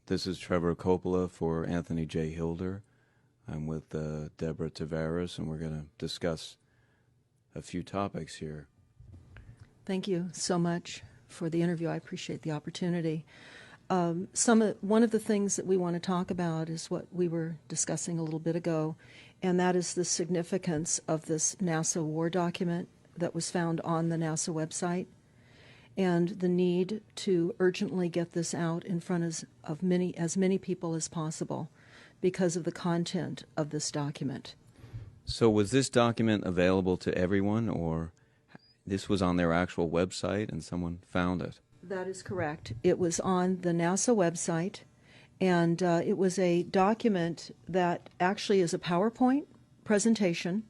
This is Trevor Coppola for Anthony J. Hilder. I'm with Deborah Tavares, and we're going to discuss a few topics here. Thank you so much for the interview. I appreciate the opportunity. One of the things that we want to talk about is what we were discussing a little bit ago, and that is the significance of this NASA war document that was found on the NASA website, and the need to urgently get this out in front of as many people as possible because of the content of this document. So was this document available to everyone, or this was on their actual website and someone found it? That is correct. It was on the NASA website, and it was a document that actually is a PowerPoint presentation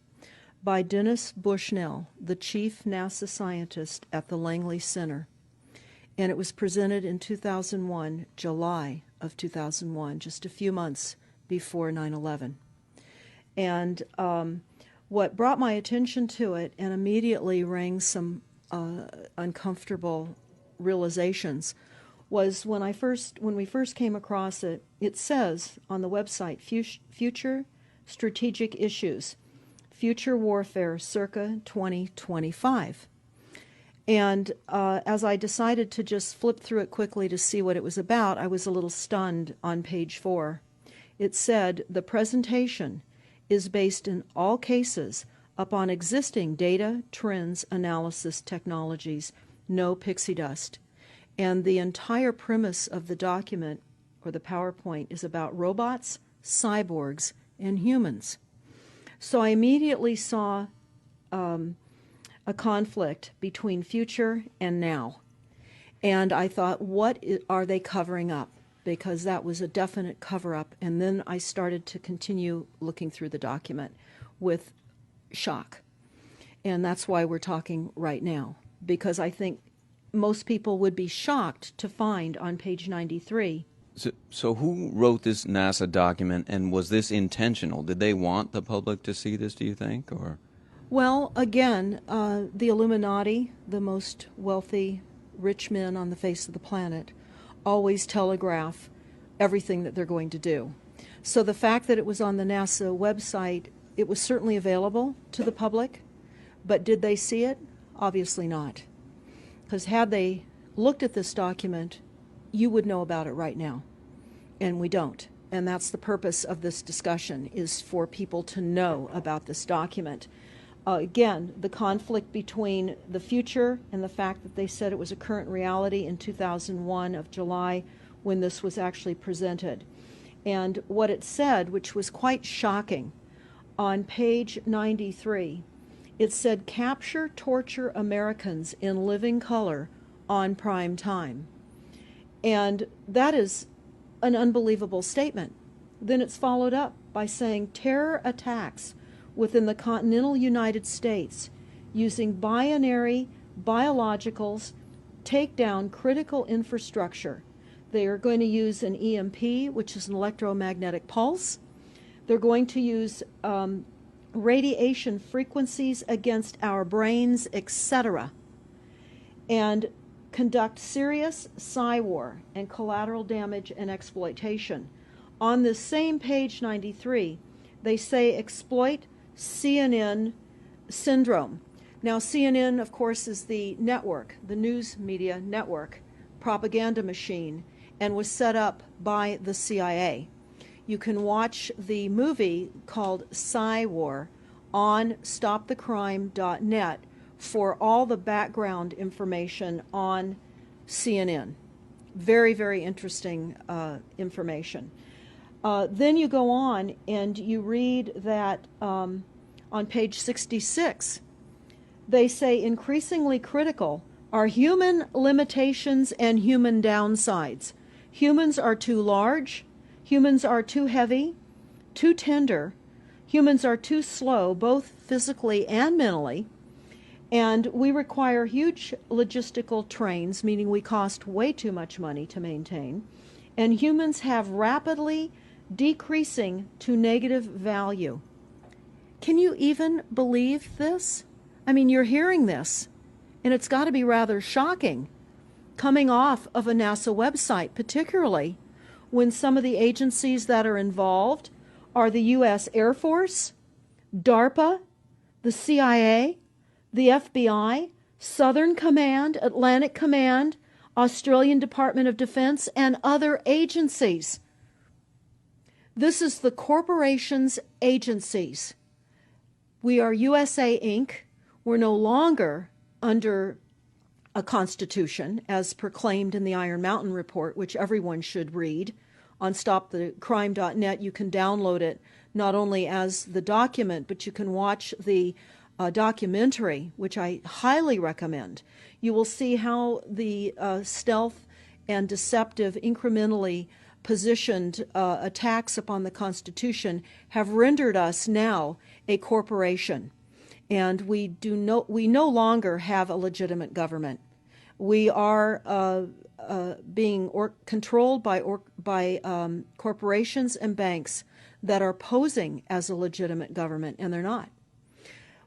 by Dennis Bushnell, the chief NASA scientist at the Langley Center. And it was presented in 2001, July of 2001, just a few months before 9/11. And what brought my attention to it and immediately rang some uncomfortable realizations was when we first came across it. It says on the website, future strategic issues, future warfare circa 2025. And as I decided to just flip through it quickly to see what it was about, I was a little stunned on page 4. It said, the presentation is based in all cases upon existing data, trends, analysis technologies, no pixie dust. And the entire premise of the document, or the PowerPoint, is about robots, cyborgs, and humans. So I immediately saw a conflict between future and now. And I thought, what are they covering up? Because that was a definite cover-up. And then I started to continue looking through the document with shock. And that's why we're talking right now, because I think most people would be shocked to find on page 93. So who wrote this NASA document, and was this intentional? Did they want the public to see this, do you think? Or? Well, again, the Illuminati, the most wealthy, rich men on the face of the planet, always telegraph everything that they're going to do. So the fact that it was on the NASA website, it was certainly available to the public, but did they see it? Obviously not. Because had they looked at this document, you would know about it right now, and we don't. And that's the purpose of this discussion, is for people to know about this document. Again, the conflict between the future and the fact that they said it was a current reality in 2001 of July when this was actually presented. And what it said, which was quite shocking, on page 93, it said, capture, torture Americans in living color on prime time. And that is an unbelievable statement. Then it's followed up by saying terror attacks within the continental United States using binary biologicals take down critical infrastructure. They are going to use an EMP, which is an electromagnetic pulse. They're going to use radiation frequencies against our brains, etc., and conduct serious psy-war and collateral damage and exploitation. On this same page 93, they say exploit CNN syndrome. Now, CNN, of course, is the network, the news media network, propaganda machine, and was set up by the CIA. You can watch the movie called Psy-War on stopthecrime.net for all the background information on CNN. Very, very interesting information. Then you go on and you read that on page 66, they say increasingly critical are human limitations and human downsides. Humans are too large, humans are too heavy, too tender, humans are too slow, both physically and mentally, and we require huge logistical trains, meaning we cost way too much money to maintain, and humans have rapidly decreasing to negative value. Can you even believe this? I mean, you're hearing this, and it's got to be rather shocking coming off of a NASA website, particularly when some of the agencies that are involved are the U.S. Air Force, DARPA, the CIA, the FBI, Southern Command, Atlantic Command, Australian Department of Defense, and other agencies. This is the corporation's agencies. We are USA Inc. We're no longer under a constitution as proclaimed in the Iron Mountain Report, which everyone should read. On stopthecrime.net, you can download it not only as the document, but you can watch the documentary, which I highly recommend. You will see how the stealth and deceptive, incrementally positioned attacks upon the Constitution have rendered us now a corporation. And we no longer have a legitimate government. We are being controlled by corporations and banks that are posing as a legitimate government, and they're not.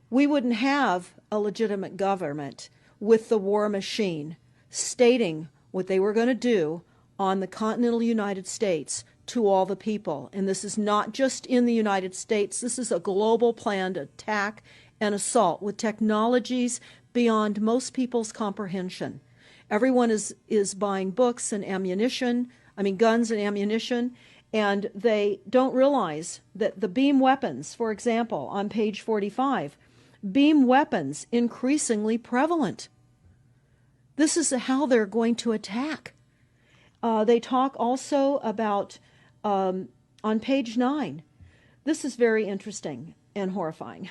We wouldn't have a legitimate government with the war machine stating what they were going to do on the continental United States to all the people. And this is not just in the United States. This is a global planned attack and assault with technologies beyond most people's comprehension. Everyone is buying books and guns and ammunition, and they don't realize that the beam weapons, for example, on page 45, beam weapons increasingly prevalent. This is how they're going to attack. They talk also about, on page 9, this is very interesting and horrifying.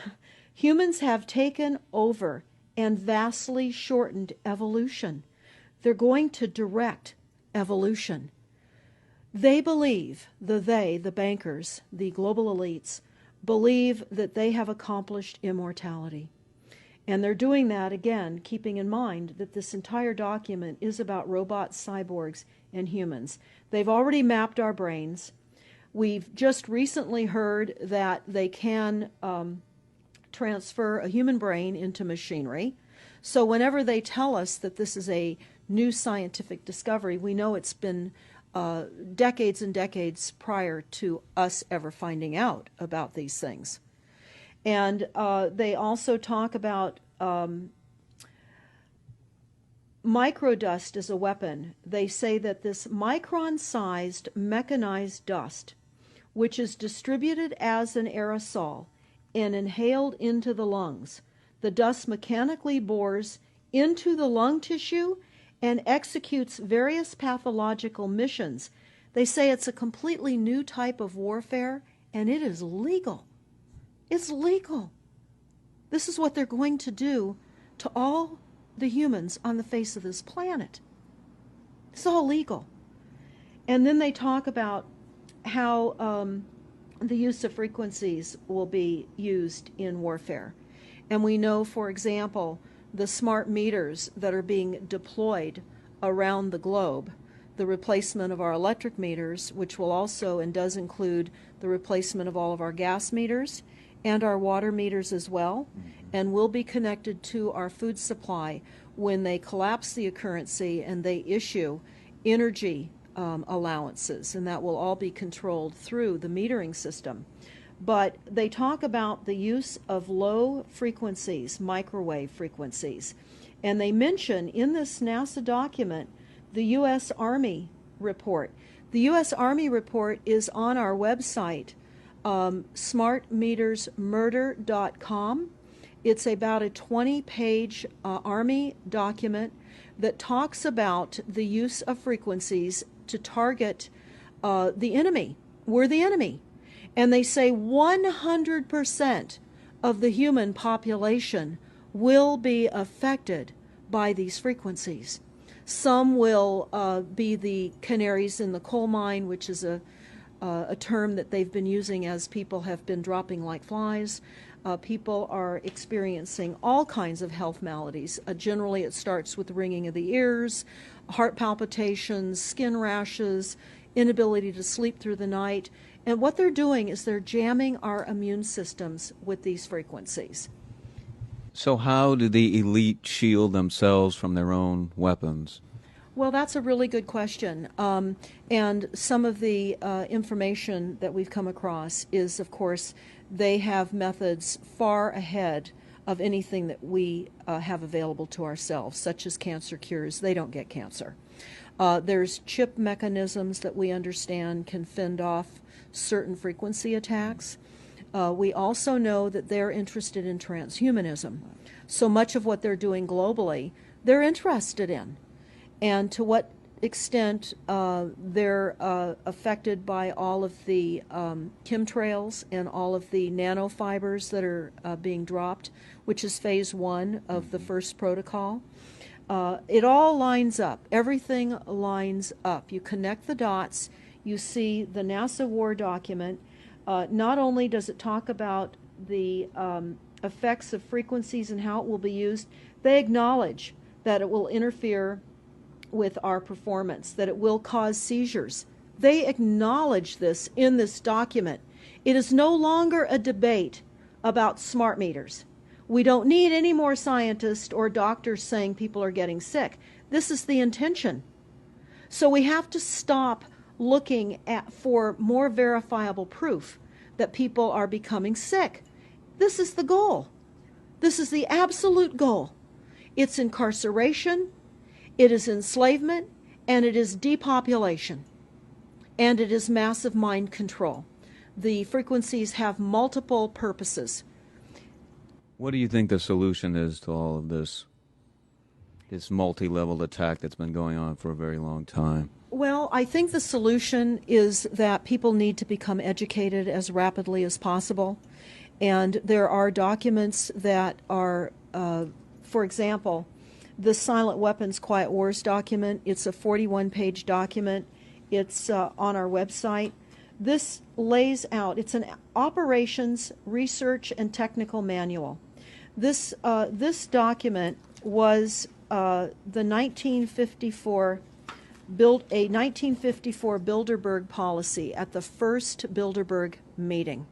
Humans have taken over and vastly shortened evolution. They're going to direct evolution. They believe, the bankers, the global elites, believe that they have accomplished immortality. And they're doing that, again, keeping in mind that this entire document is about robots, cyborgs, and humans. They've already mapped our brains. We've just recently heard that they can transfer a human brain into machinery. So whenever they tell us that this is a new scientific discovery, we know it's been decades and decades prior to us ever finding out about these things. And they also talk about microdust as a weapon. They say that this micron-sized mechanized dust, which is distributed as an aerosol and inhaled into the lungs, the dust mechanically bores into the lung tissue and executes various pathological missions. They say it's a completely new type of warfare, and it is legal. It's legal. This is what they're going to do to all the humans on the face of this planet. It's all legal. And then they talk about how the use of frequencies will be used in warfare. And we know, for example, the smart meters that are being deployed around the globe, the replacement of our electric meters, which will also and does include the replacement of all of our gas meters and our water meters as well, and will be connected to our food supply when they collapse the currency and they issue energy allowances, and that will all be controlled through the metering system. But they talk about the use of low frequencies, microwave frequencies, and they mention in this NASA document the U.S. Army report. The U.S. Army report is on our website, smartmetersmurder.com. It's about a 20-page Army document that talks about the use of frequencies to target the enemy. We're the enemy. And they say 100% of the human population will be affected by these frequencies. Some will be the canaries in the coal mine, which is a term that they've been using as people have been dropping like flies. People are experiencing all kinds of health maladies. Generally, it starts with ringing of the ears, heart palpitations, skin rashes, inability to sleep through the night. And what they're doing is they're jamming our immune systems with these frequencies. So how do the elite shield themselves from their own weapons? Well, that's a really good question. And some of the information that we've come across is, of course, they have methods far ahead of anything that we have available to ourselves, such as cancer cures. They don't get cancer. There's chip mechanisms that we understand can fend off certain frequency attacks. We also know that they're interested in transhumanism. So much of what they're doing globally, they're interested in. And to what extent they're affected by all of the chemtrails and all of the nanofibers that are being dropped, which is phase 1 of the first protocol. It all lines up. Everything lines up. You connect the dots. You see the NASA war document. Not only does it talk about the effects of frequencies and how it will be used, they acknowledge that it will interfere with our performance, that it will cause seizures. They acknowledge this in this document. It is no longer a debate about smart meters. We don't need any more scientists or doctors saying people are getting sick. This is the intention. So we have to stop looking for more verifiable proof that people are becoming sick. This is the goal. This is the absolute goal. It's incarceration, it is enslavement, and it is depopulation, and it is massive mind control. The frequencies have multiple purposes. What do you think the solution is to all of this multi-level attack that's been going on for a very long time? Well, I think the solution is that people need to become educated as rapidly as possible. And there are documents that are, for example, the Silent Weapons Quiet Wars document. It's a 41-page document. It's on our website. This lays out, it's an operations, research, and technical manual. This document was the 1954 Bilderberg policy at the first Bilderberg meeting.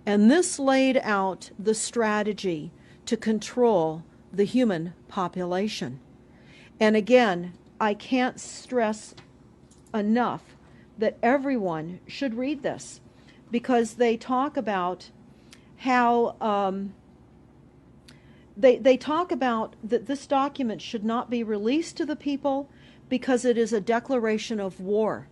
And this laid out the strategy to control the human population. And again, I can't stress enough that everyone should read this, because they talk about how they talk about that this document should not be released to the people because it is a declaration of war.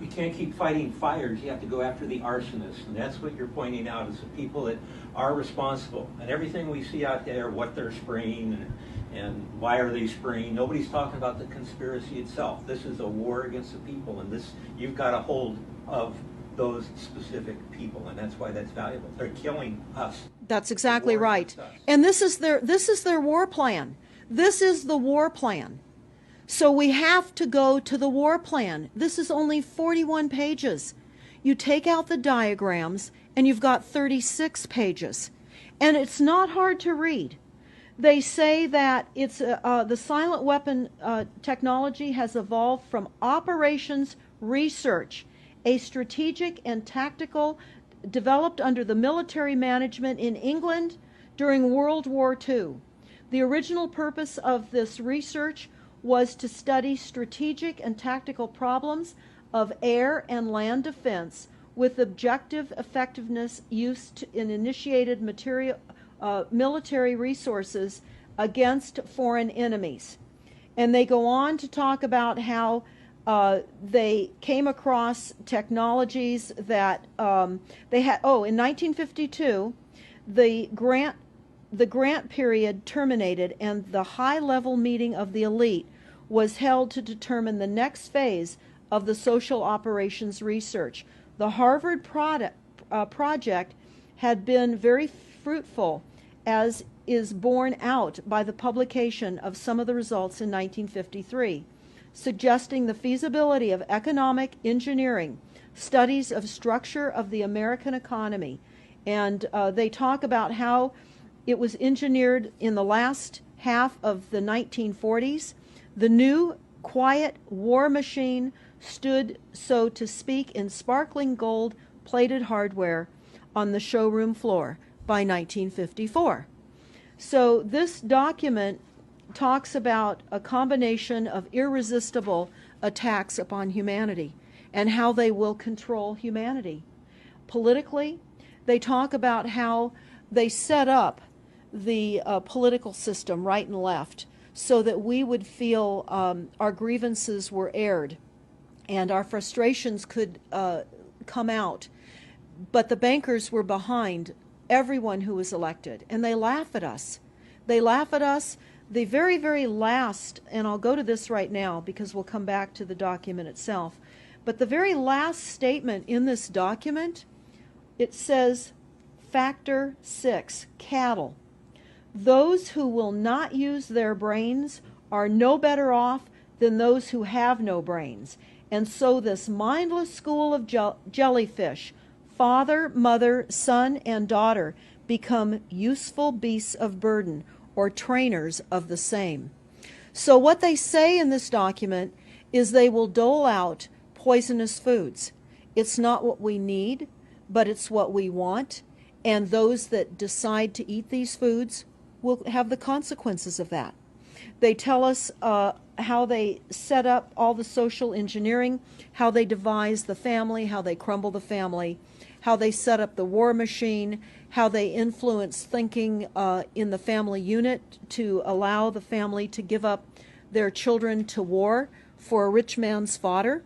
You can't keep fighting fires. You have to go after the arsonists. And that's what you're pointing out, is the people that are responsible. And everything we see out there, what they're spraying and why are they spraying, nobody's talking about the conspiracy itself. This is a war against the people, and this, you've got a hold of those specific people, and that's why that's valuable. They're killing us. That's exactly right. And this is their war plan. This is the war plan. So we have to go to the war plan. This is only 41 pages. You take out the diagrams and you've got 36 pages. And it's not hard to read. They say that it's the silent weapon technology has evolved from operations research, a strategic and tactical developed under the military management in England during World War II. The original purpose of this research was to study strategic and tactical problems of air and land defense with objective effectiveness used in initiated military resources against foreign enemies. And they go on to talk about how they came across technologies that they had. Oh, in 1952, the grant period terminated, and the high-level meeting of the elite was held to determine the next phase of the social operations research. The Harvard project had been very fruitful, as is borne out by the publication of some of the results in 1953, suggesting the feasibility of economic engineering, studies of structure of the American economy. And they talk about how it was engineered in the last half of the 1940s. The new quiet war machine stood, so to speak, in sparkling gold-plated hardware on the showroom floor by 1954. So this document talks about a combination of irresistible attacks upon humanity and how they will control humanity. Politically, they talk about how they set up the political system right and left so that we would feel our grievances were aired and our frustrations could come out. But the bankers were behind everyone who was elected, and they laugh at us. They laugh at us. The very, very last, and I'll go to this right now because we'll come back to the document itself, but the very last statement in this document, it says, Factor 6, cattle. Those who will not use their brains are no better off than those who have no brains. And so this mindless school of jellyfish, father, mother, son, and daughter, become useful beasts of burden, or trainers of the same. So what they say in this document is they will dole out poisonous foods. It's not what we need, but it's what we want, and those that decide to eat these foods will have the consequences of that. They tell us how they set up all the social engineering, how they devise the family, how they crumble the family, how they set up the war machine, how they influence thinking in the family unit to allow the family to give up their children to war for a rich man's fodder.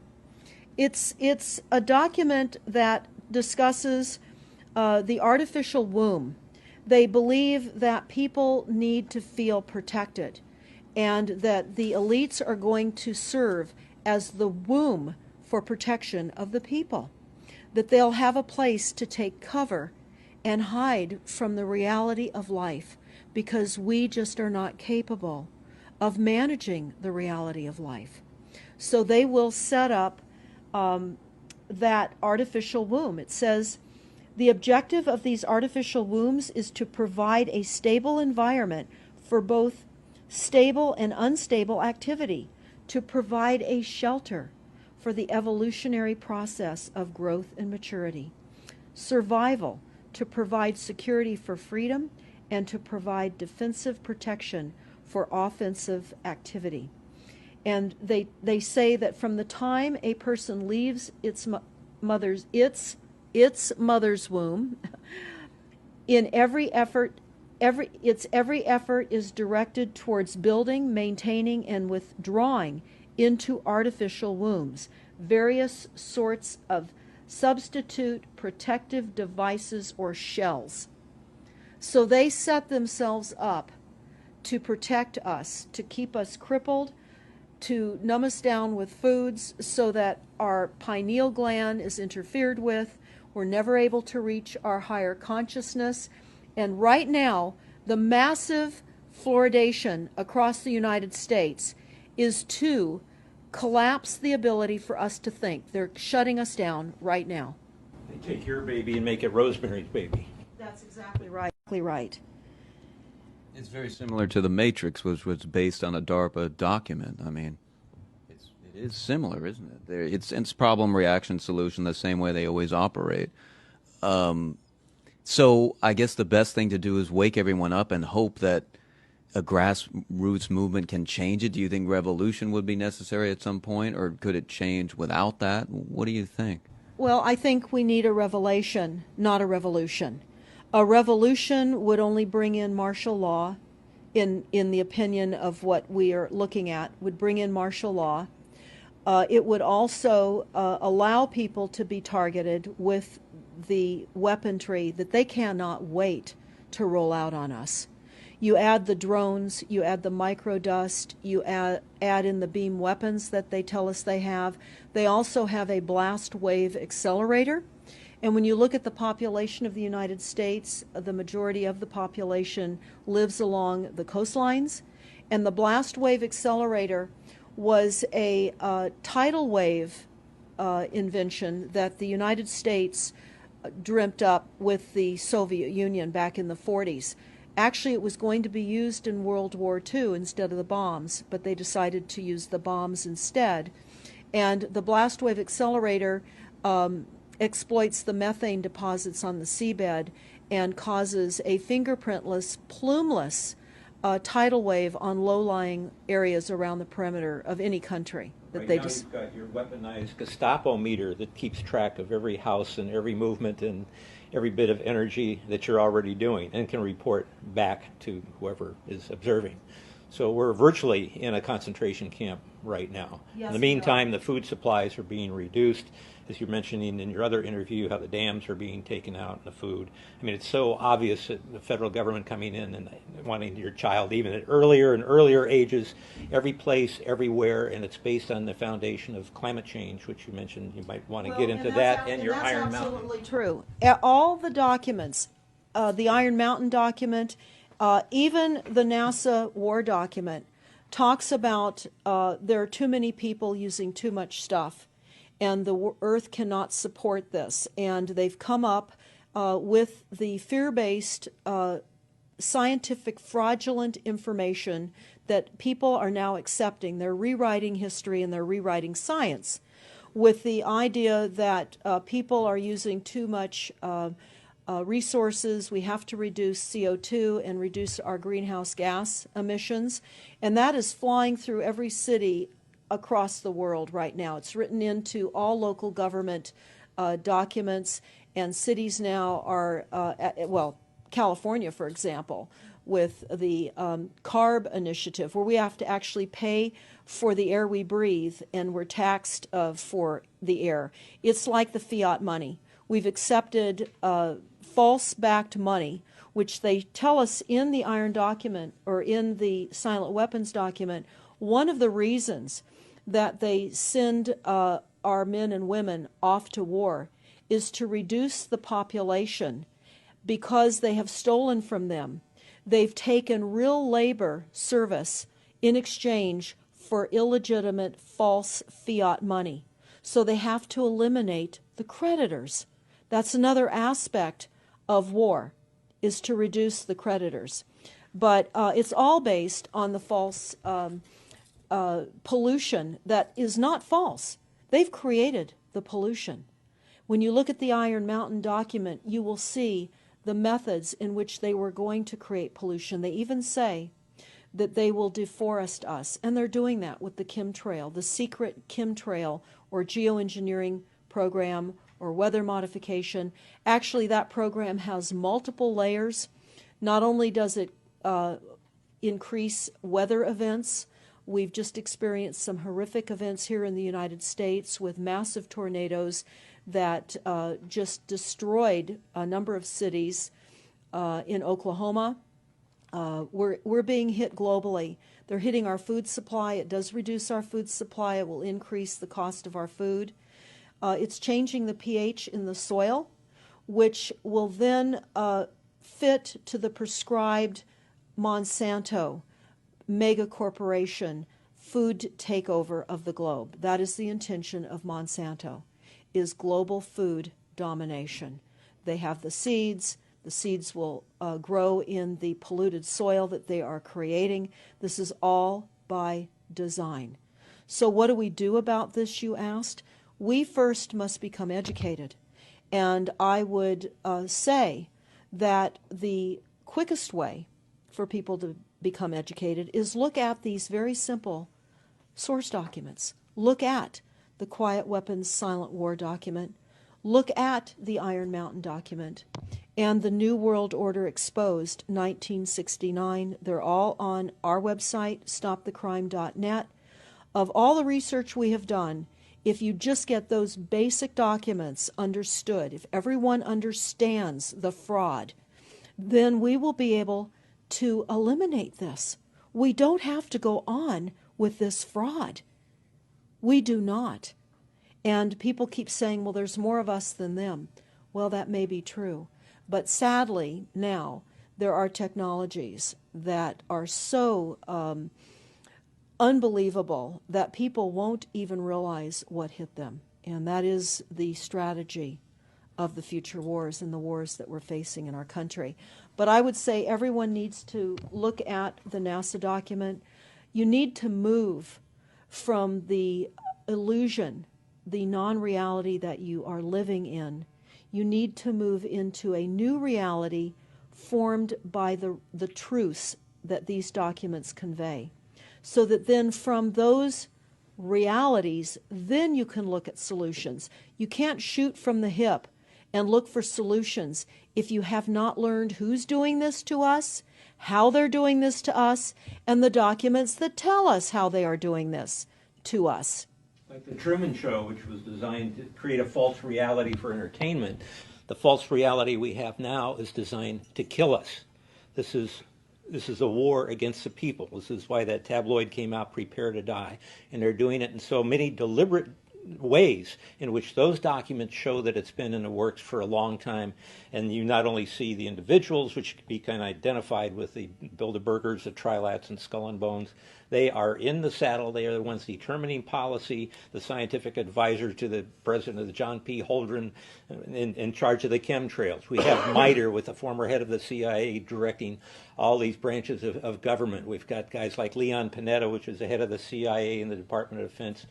It's a document that discusses the artificial womb. They believe that people need to feel protected and that the elites are going to serve as the womb for protection of the people, that they'll have a place to take cover and hide from the reality of life because we just are not capable of managing the reality of life. So they will set up that artificial womb. It says, the objective of these artificial wombs is to provide a stable environment for both stable and unstable activity, to provide a shelter for the evolutionary process of growth and maturity, survival, to provide security for freedom, and to provide defensive protection for offensive activity. And they say that from the time a person leaves its mother's womb, in every effort is directed towards building, maintaining, and withdrawing into artificial wombs various sorts of substitute protective devices or shells. So they set themselves up to protect us, to keep us crippled, to numb us down with foods so that our pineal gland is interfered with. We're never able to reach our higher consciousness. And right now, the massive fluoridation across the United States is to collapse the ability for us to think. They're shutting us down right now. They take your baby and make it Rosemary's Baby. That's exactly right. Right. It's very similar to The Matrix, which was based on a DARPA document. I mean, it is similar, isn't it? It's problem, reaction, solution, the same way they always operate. So I guess the best thing to do is wake everyone up and hope that a grassroots movement can change it. Do you think revolution would be necessary at some point, or could it change without that? What do you think? Well, I think we need a revelation, not a revolution. A revolution would only bring in martial law, in the opinion of what we are looking at, would bring in martial law. It would also allow people to be targeted with the weaponry that they cannot wait to roll out on us. You add the drones, you add the microdust, you add in the beam weapons that they tell us they have. They also have a blast wave accelerator. And when you look at the population of the United States, the majority of the population lives along the coastlines. And the blast wave accelerator was a tidal wave invention that the United States dreamt up with the Soviet Union back in the 40s. Actually, it was going to be used in World War II instead of the bombs, but they decided to use the bombs instead. And the blast wave accelerator exploits the methane deposits on the seabed and causes a fingerprintless, plumeless tidal wave on low-lying areas around the perimeter of any country. That Right they now, just you've got your weaponized Gestapo meter that keeps track of every house and every movement and every bit of energy that you're already doing and can report back to whoever is observing. So we're virtually in a concentration camp right now. Yes, In the we are. meantime, the food supplies are being reduced. As you're mentioning in your other interview, how the dams are being taken out and the food. I mean, it's so obvious that the federal government coming in and wanting your child even at earlier and earlier ages, every place, everywhere, and it's based on the foundation of climate change, which you mentioned. You might want to get into that and your Iron that's Mountain. absolutely true. All the documents, the Iron Mountain document, even the NASA war document, talks about there are too many people using too much stuff, and the Earth cannot support this. And they've come up with the fear-based, scientific, fraudulent information that people are now accepting. They're rewriting history and they're rewriting science with the idea that people are using too much resources. We have to reduce CO2 and reduce our greenhouse gas emissions. And that is flying through every city across the world right now. It's written into all local government documents, and cities now are, well, California, for example, with the CARB initiative, where we have to actually pay for the air we breathe, and we're taxed for the air. It's like the fiat money. We've accepted false-backed money, which they tell us in the Iron document or in the Silent Weapons document. One of the reasons that they send our men and women off to war is to reduce the population because they have stolen from them. They've taken real labor service in exchange for illegitimate false fiat money. So they have to eliminate the creditors. That's another aspect of war, is to reduce the creditors. But it's all based on the false pollution that is not false. They've created the pollution. When you look at the Iron Mountain document, you will see the methods in which they were going to create pollution. They even say that they will deforest us, and they're doing that with the chemtrail, the secret chemtrail or geoengineering program or weather modification. Actually, that program has multiple layers. Not only does it increase weather events, we've just experienced some horrific events here in the United States with massive tornadoes that just destroyed a number of cities in Oklahoma. We're being hit globally. They're hitting our food supply. It does reduce our food supply. It will increase the cost of our food. It's changing the pH in the soil, which will then fit to the prescribed Monsanto mega corporation food takeover of the globe. That is the intention of Monsanto, is global food domination. They have the seeds. The seeds will grow in the polluted soil that they are creating. This is all by design. So what do we do about this, you asked? We first must become educated. And I would say that the quickest way for people to become educated is look at these very simple source documents. Look at the Quiet Weapons Silent War document. Look at the Iron Mountain document and the New World Order Exposed 1969. They're all on our website, stopthecrime.net. Of all the research we have done, if you just get those basic documents understood, if everyone understands the fraud, then we will be able to eliminate this. We don't have to go on with this fraud. We do not. And people keep saying, well, there's more of us than them. Well, that may be true. But sadly, now, there are technologies that are so unbelievable that people won't even realize what hit them. And that is the strategy of the future wars and the wars that we're facing in our country. But I would say everyone needs to look at the NASA document. You need to move from the illusion, the non-reality that you are living in. You need to move into a new reality formed by the truths that these documents convey. So that then from those realities, then you can look at solutions. You can't shoot from the hip and look for solutions if you have not learned who's doing this to us, how they're doing this to us, and the documents that tell us how they are doing this to us. Like the Truman Show, which was designed to create a false reality for entertainment, the false reality we have now is designed to kill us. This is a war against the people. This is why that tabloid came out, Prepare to Die. And they're doing it in so many deliberate ways in which those documents show that it's been in the works for a long time. And you not only see the individuals, which can be kind of identified with the Bilderbergers, the Trilats, and Skull and Bones. They are in the saddle. They are the ones determining policy, the scientific advisor to the president of the John P. Holdren in charge of the chemtrails. We have MITRE with the former head of the CIA directing all these branches of government. We've got guys like Leon Panetta, which is the head of the CIA and the Department of Defense,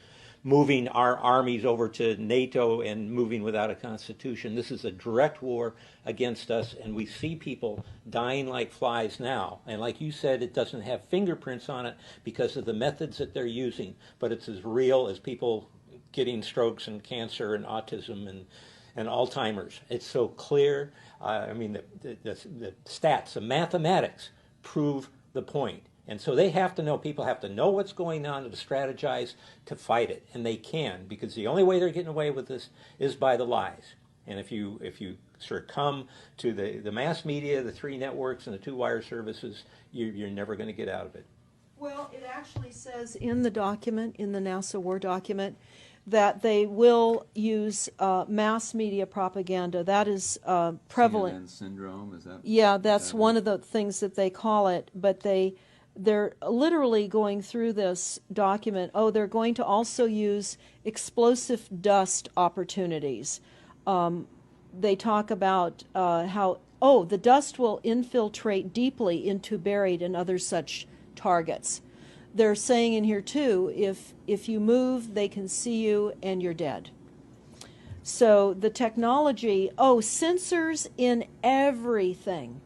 moving our armies over to NATO and moving without a constitution. This is a direct war against us, and we see people dying like flies now. And like you said, it doesn't have fingerprints on it because of the methods that they're using, but it's as real as people getting strokes and cancer and autism and Alzheimer's. It's so clear. I mean, the stats, the mathematics prove the point. And so they have to know, people have to know what's going on to strategize to fight it. And they can, because the only way they're getting away with this is by the lies. And if you succumb to the mass media, the 3 networks, and the 2 wire services, you're never going to get out of it. Well, it actually says in the document, in the NASA War document, that they will use mass media propaganda. That is prevalent. CNN syndrome, is that? Yeah, that's one of the things that they call it. But they're literally going through this document. Oh, they're going to also use explosive dust opportunities. They talk about how, the dust will infiltrate deeply into buried and other such targets. They're saying in here, too, if you move, they can see you and you're dead. So the technology, sensors in everything.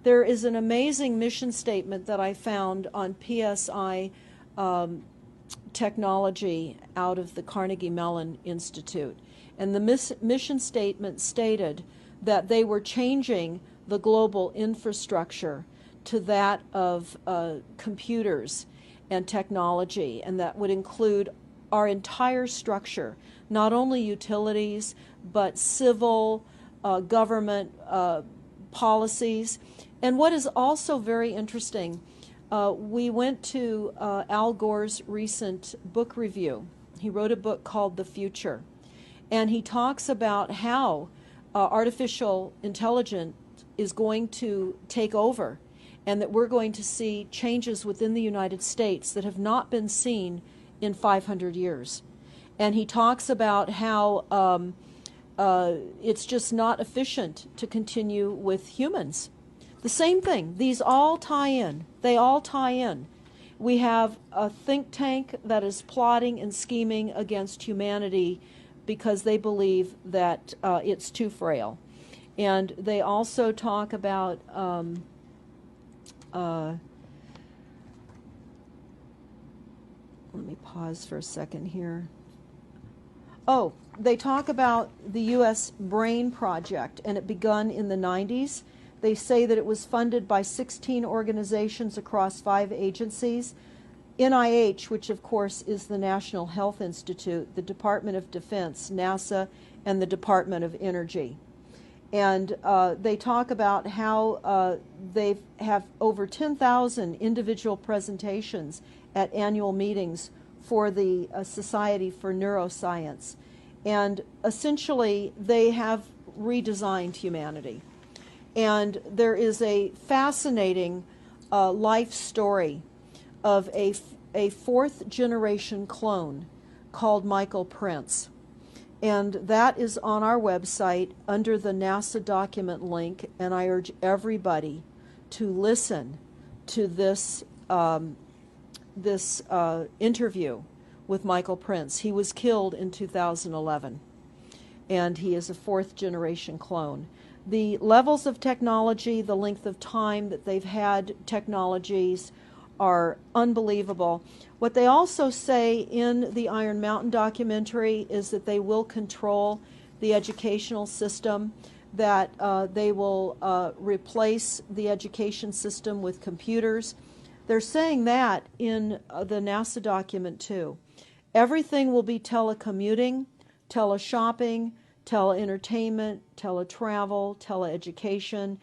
There is an amazing mission statement that I found on PSI technology out of the Carnegie Mellon Institute. And the mission statement stated that they were changing the global infrastructure to that of computers and technology, and that would include our entire structure, not only utilities, but civil, government policies. And what is also very interesting, we went to Al Gore's recent book review. He wrote a book called The Future, and he talks about how artificial intelligence is going to take over, and that we're going to see changes within the United States that have not been seen in 500 years. And he talks about how it's just not efficient to continue with humans. The same thing. These all tie in. They all tie in. We have a think tank that is plotting and scheming against humanity because they believe that it's too frail. And they also talk about let me pause for a second here. They talk about the U.S. Brain Project, and it begun in the 90s. They say that it was funded by 16 organizations across 5 agencies. NIH, which of course is the National Health Institute, the Department of Defense, NASA, and the Department of Energy. And they talk about how they have over 10,000 individual presentations at annual meetings for the Society for Neuroscience. And essentially, they have redesigned humanity. And there is a fascinating life story of a 4th-generation clone called Michael Prince. And that is on our website under the NASA document link, and I urge everybody to listen to this interview with Michael Prince. He was killed in 2011, and he is a 4th-generation clone. The levels of technology, the length of time that they've had technologies are unbelievable. What they also say in the Iron Mountain documentary is that they will control the educational system, that they will replace the education system with computers. They're saying that in the NASA document too. Everything will be telecommuting, teleshopping, tele-entertainment, tele-travel, tele-education.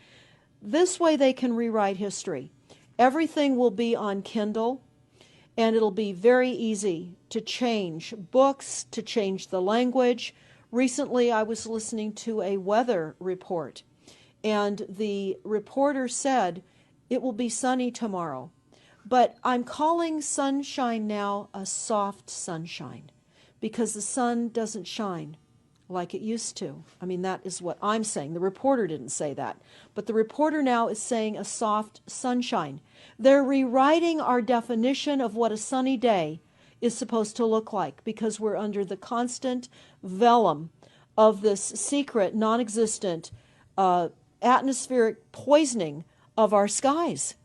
This way they can rewrite history. Everything will be on Kindle, and it'll be very easy to change books, to change the language. Recently I was listening to a weather report, and the reporter said it will be sunny tomorrow. But I'm calling sunshine now a soft sunshine, because the sun doesn't shine like it used to. I mean, that is what I'm saying. The reporter didn't say that. But the reporter now is saying a soft sunshine. They're rewriting our definition of what a sunny day is supposed to look like, because we're under the constant vellum of this secret, non-existent atmospheric poisoning of our skies.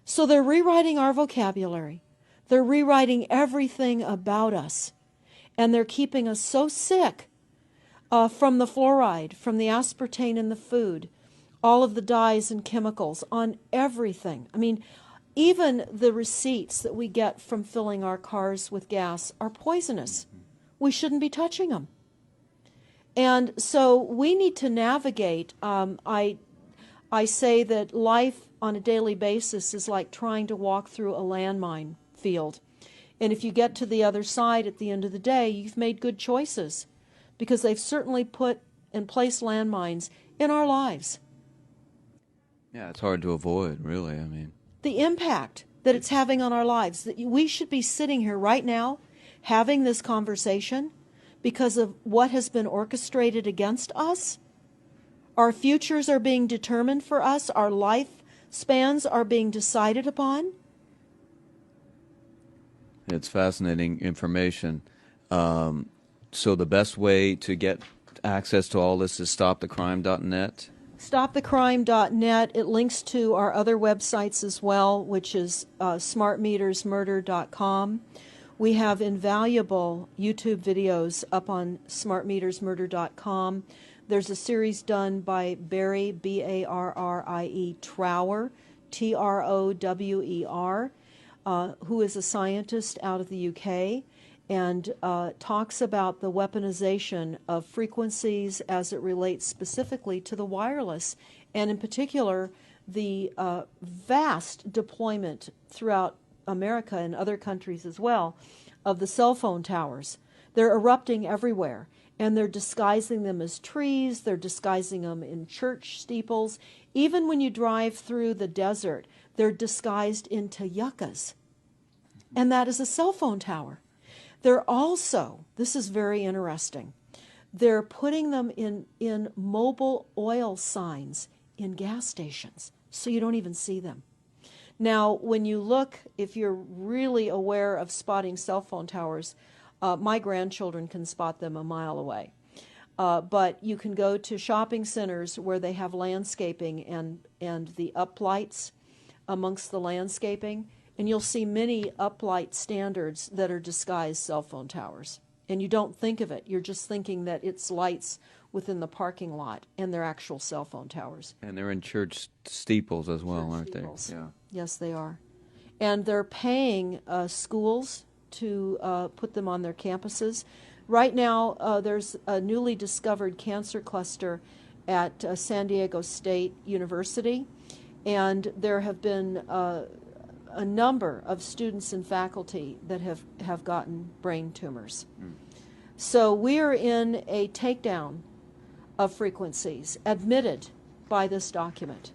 So they're rewriting our vocabulary. They're rewriting everything about us. And they're keeping us so sick from the fluoride, from the aspartame in the food, all of the dyes and chemicals on everything. I mean, even the receipts that we get from filling our cars with gas are poisonous. We shouldn't be touching them. And so we need to navigate. I say that life on a daily basis is like trying to walk through a landmine field. And if you get to the other side at the end of the day, you've made good choices, because they've certainly put and placed landmines in our lives. Yeah, it's hard to avoid, really. I mean, The impact that it's having on our lives, that we should be sitting here right now having this conversation because of what has been orchestrated against us. Our futures are being determined for us. Our lifespans are being decided upon. it's fascinating information. So the best way to get access to all this is stopthecrime.net. StopTheCrime.net. It links to our other websites as well, which is smartmetersmurder.com. We have invaluable YouTube videos up on smartmetersmurder.com. There's a series done by Barry, B-A-R-R-I-E, Trower, T-R-O-W-E-R, who is a scientist out of the UK, and talks about the weaponization of frequencies as it relates specifically to the wireless, and in particular the vast deployment throughout America and other countries as well of the cell phone towers. They're erupting everywhere, and they're disguising them as trees, they're disguising them in church steeples. Even when you drive through the desert, they're disguised into yuccas, and that is a cell phone tower. They're also, this is very interesting, they're putting them in mobile oil signs in gas stations, so you don't even see them. Now, when you look, if you're really aware of spotting cell phone towers, my grandchildren can spot them a mile away. But you can go to shopping centers where they have landscaping and the uplights amongst the landscaping, and you'll see many uplight standards that are disguised cell phone towers. And you don't think of it. You're just thinking that it's lights within the parking lot, and they're actual cell phone towers. And they're in church steeples as well, aren't Steeples. they? Yeah. Yes, they are. And they're paying schools to put them on their campuses. Right now, there's a newly discovered cancer cluster at San Diego State University, and there have been a number of students and faculty that have gotten brain tumors. So we are in a takedown of frequencies admitted by this document.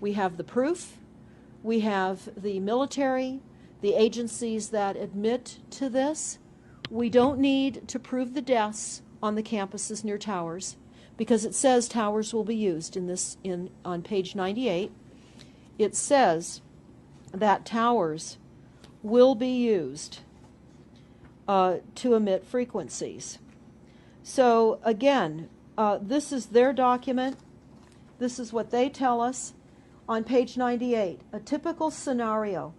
We have the proof, we have the military, the agencies that admit to this. We don't need to prove the deaths on the campuses near towers, because it says towers will be used on page 98. It says that towers will be used to emit frequencies. So again, this is their document. This is what they tell us on page 98. A typical scenario: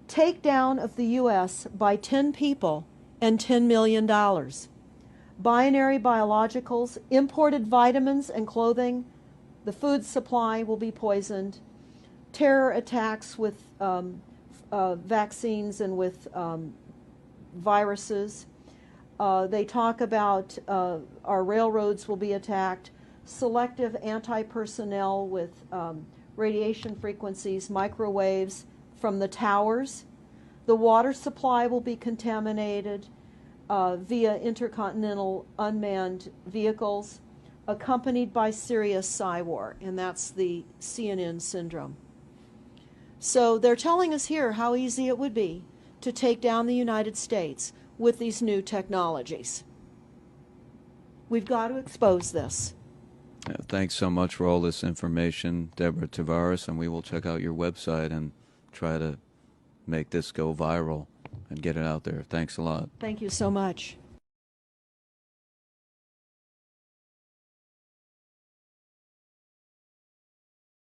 takedown of the U.S. by 10 people and $10 million. Binary biologicals, imported vitamins and clothing, the food supply will be poisoned, terror attacks with vaccines and with viruses. They talk about our railroads will be attacked, selective anti-personnel with radiation frequencies, microwaves from the towers. The water supply will be contaminated via intercontinental unmanned vehicles, accompanied by serious psy-war, and that's the CNN syndrome. So they're telling us here how easy it would be to take down the United States with these new technologies. We've got to expose this. Thanks so much for all this information, Deborah Tavares, and we will check out your website and try to make this go viral and get it out there. Thanks a lot. Thank you so much.